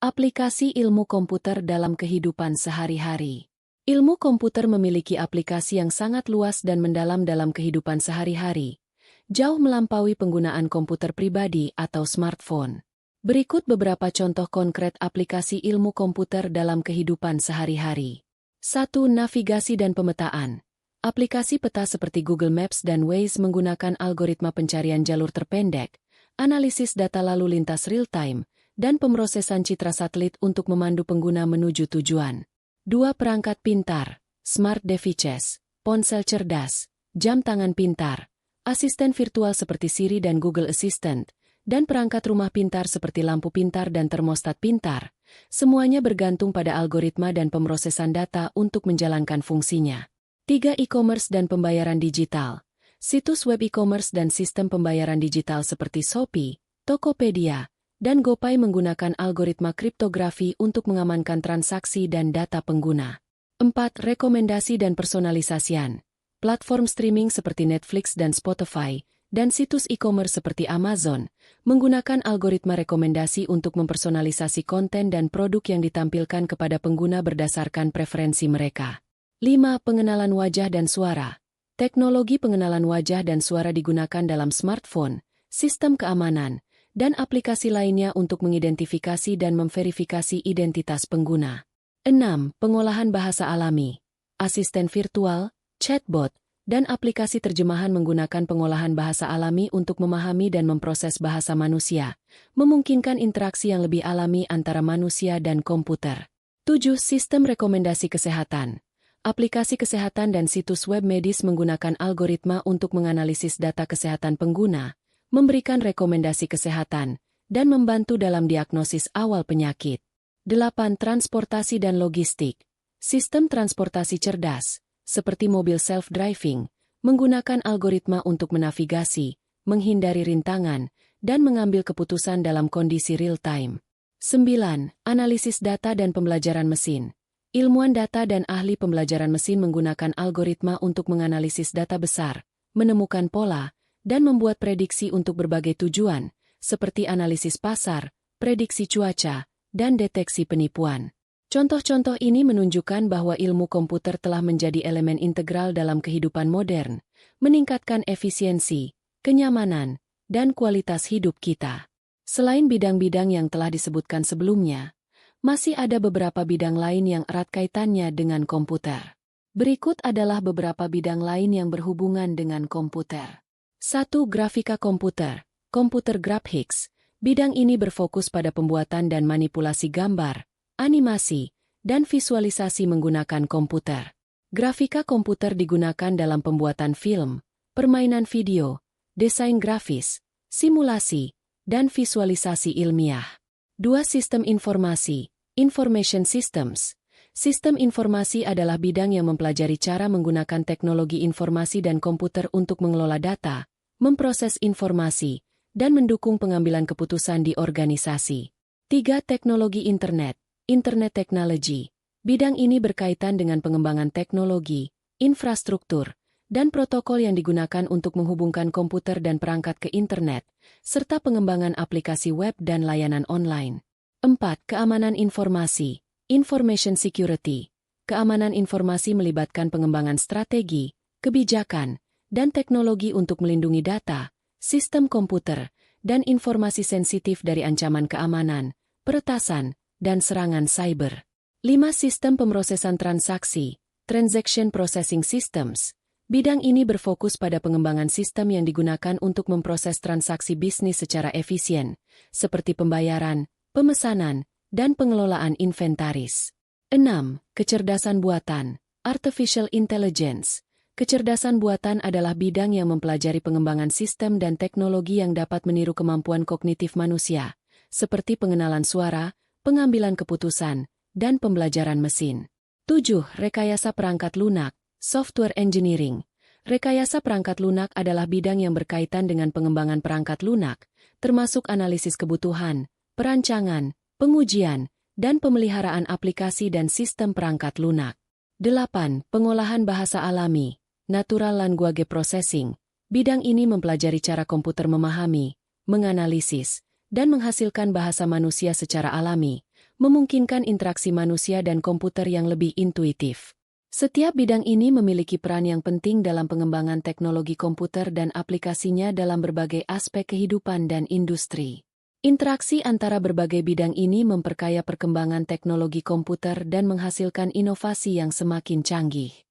Aplikasi ilmu komputer dalam kehidupan sehari-hari. Ilmu komputer memiliki aplikasi yang sangat luas dan mendalam dalam kehidupan sehari-hari, jauh melampaui penggunaan komputer pribadi atau smartphone. Berikut beberapa contoh konkret aplikasi ilmu komputer dalam kehidupan sehari-hari. 1. Navigasi dan pemetaan. Aplikasi peta seperti Google Maps dan Waze menggunakan algoritma pencarian jalur terpendek, analisis data lalu lintas real-time, dan pemrosesan citra satelit untuk memandu pengguna menuju tujuan. 2. Perangkat pintar, smart devices, ponsel cerdas, jam tangan pintar, asisten virtual seperti Siri dan Google Assistant, dan perangkat rumah pintar seperti lampu pintar dan termostat pintar. Semuanya bergantung pada algoritma dan pemrosesan data untuk menjalankan fungsinya. 3. E-commerce dan pembayaran digital. Situs web e-commerce dan sistem pembayaran digital seperti Shopee, Tokopedia, dan GoPay menggunakan algoritma kriptografi untuk mengamankan transaksi dan data pengguna. 4. Rekomendasi dan personalisasian. Platform streaming seperti Netflix dan Spotify, dan situs e-commerce seperti Amazon, menggunakan algoritma rekomendasi untuk mempersonalisasi konten dan produk yang ditampilkan kepada pengguna berdasarkan preferensi mereka. 5. Pengenalan wajah dan suara. Teknologi pengenalan wajah dan suara digunakan dalam smartphone, sistem keamanan, dan aplikasi lainnya untuk mengidentifikasi dan memverifikasi identitas pengguna. 6. Pengolahan bahasa alami. Asisten virtual, chatbot, dan aplikasi terjemahan menggunakan pengolahan bahasa alami untuk memahami dan memproses bahasa manusia, memungkinkan interaksi yang lebih alami antara manusia dan komputer. 7. Sistem rekomendasi kesehatan. Aplikasi kesehatan dan situs web medis menggunakan algoritma untuk menganalisis data kesehatan pengguna, memberikan rekomendasi kesehatan, dan membantu dalam diagnosis awal penyakit. 8. Transportasi dan logistik. Sistem transportasi cerdas, seperti mobil self-driving, menggunakan algoritma untuk menavigasi, menghindari rintangan, dan mengambil keputusan dalam kondisi real-time. 9. Analisis data dan pembelajaran mesin. Ilmuwan data dan ahli pembelajaran mesin menggunakan algoritma untuk menganalisis data besar, menemukan pola, dan membuat prediksi untuk berbagai tujuan, seperti analisis pasar, prediksi cuaca, dan deteksi penipuan. Contoh-contoh ini menunjukkan bahwa ilmu komputer telah menjadi elemen integral dalam kehidupan modern, meningkatkan efisiensi, kenyamanan, dan kualitas hidup kita. Selain bidang-bidang yang telah disebutkan sebelumnya, masih ada beberapa bidang lain yang erat kaitannya dengan komputer. Berikut adalah beberapa bidang lain yang berhubungan dengan komputer. 1. Grafika komputer, komputer graphics. Bidang ini berfokus pada pembuatan dan manipulasi gambar, animasi, dan visualisasi menggunakan komputer. Grafika komputer digunakan dalam pembuatan film, permainan video, desain grafis, simulasi, dan visualisasi ilmiah. 2. Sistem informasi, information systems. Sistem informasi adalah bidang yang mempelajari cara menggunakan teknologi informasi dan komputer untuk mengelola data, memproses informasi, dan mendukung pengambilan keputusan di organisasi. 3. Teknologi internet, internet technology. Bidang ini berkaitan dengan pengembangan teknologi, infrastruktur, dan protokol yang digunakan untuk menghubungkan komputer dan perangkat ke internet, serta pengembangan aplikasi web dan layanan online. 4. Keamanan informasi, information security. Keamanan informasi melibatkan pengembangan strategi, kebijakan, dan teknologi untuk melindungi data, sistem komputer, dan informasi sensitif dari ancaman keamanan, peretasan, dan serangan cyber. 5. Sistem pemrosesan transaksi, transaction processing systems. Bidang ini berfokus pada pengembangan sistem yang digunakan untuk memproses transaksi bisnis secara efisien, seperti pembayaran, pemesanan, dan pengelolaan inventaris. 6. Kecerdasan buatan, artificial intelligence. Kecerdasan buatan adalah bidang yang mempelajari pengembangan sistem dan teknologi yang dapat meniru kemampuan kognitif manusia, seperti pengenalan suara, pengambilan keputusan, dan pembelajaran mesin. 7. Rekayasa perangkat lunak, software engineering. Rekayasa perangkat lunak adalah bidang yang berkaitan dengan pengembangan perangkat lunak, termasuk analisis kebutuhan, perancangan, pengujian, dan pemeliharaan aplikasi dan sistem perangkat lunak. 8. Pengolahan bahasa alami, natural language processing. Bidang ini mempelajari cara komputer memahami, menganalisis, dan menghasilkan bahasa manusia secara alami, memungkinkan interaksi manusia dan komputer yang lebih intuitif. Setiap bidang ini memiliki peran yang penting dalam pengembangan teknologi komputer dan aplikasinya dalam berbagai aspek kehidupan dan industri. Interaksi antara berbagai bidang ini memperkaya perkembangan teknologi komputer dan menghasilkan inovasi yang semakin canggih.